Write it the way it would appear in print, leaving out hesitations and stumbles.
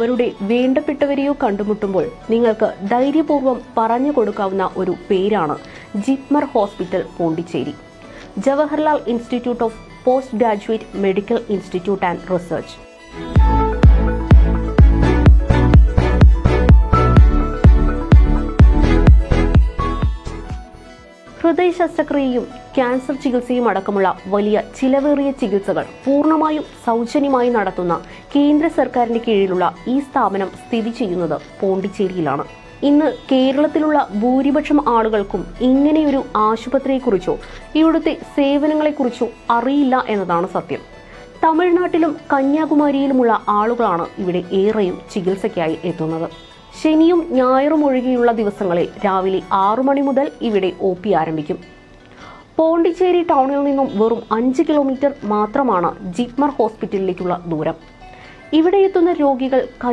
അവരുടെ വേണ്ടപ്പെട്ടവരെയോ കണ്ടുമുട്ടുമ്പോൾ നിങ്ങൾക്ക് ധൈര്യപൂർവ്വം പറഞ്ഞു കൊടുക്കാവുന്ന ഒരു പേരാണ് JIPMER hospital Pondicherry. Jawaharlal institute of post graduate medical institute and research. ഹൃദയ ശസ്ത്രക്രിയയും ക്യാൻസർ ചികിത്സയും അടക്കമുള്ള വലിയ ചിലവേറിയ ചികിത്സകൾ പൂർണ്ണമായും സൗജന്യമായി നടത്തുന്ന കേന്ദ്ര സർക്കാരിന്റെ കീഴിലുള്ള ഈ സ്ഥാപനം സ്ഥിതി ചെയ്യുന്നത് പോണ്ടിച്ചേരിയിലാണ്. ഇന്ന് കേരളത്തിലുള്ള ഭൂരിപക്ഷം ആളുകൾക്കും ഇങ്ങനെയൊരു ആശുപത്രിയെക്കുറിച്ചോ ഇവിടുത്തെ സേവനങ്ങളെക്കുറിച്ചോ അറിയില്ല എന്നതാണ് സത്യം. തമിഴ്നാട്ടിലും കന്യാകുമാരിയിലുമുള്ള ആളുകളാണ് ഇവിടെ ഏറെയും ചികിത്സയ്ക്കായി എത്തുന്നത്. ശനിയും ഞായറും ഒഴികെയുള്ള ദിവസങ്ങളിൽ രാവിലെ 6 മണി മുതൽ ഇവിടെ OP ആരംഭിക്കും. പോണ്ടിച്ചേരി ടൗണിൽ നിന്നും വെറും 5 കിലോമീറ്റർ മാത്രമാണ് ജിപ്മർ ഹോസ്പിറ്റലിലേക്കുള്ള ദൂരം. ഇവിടെ എത്തുന്ന രോഗികൾ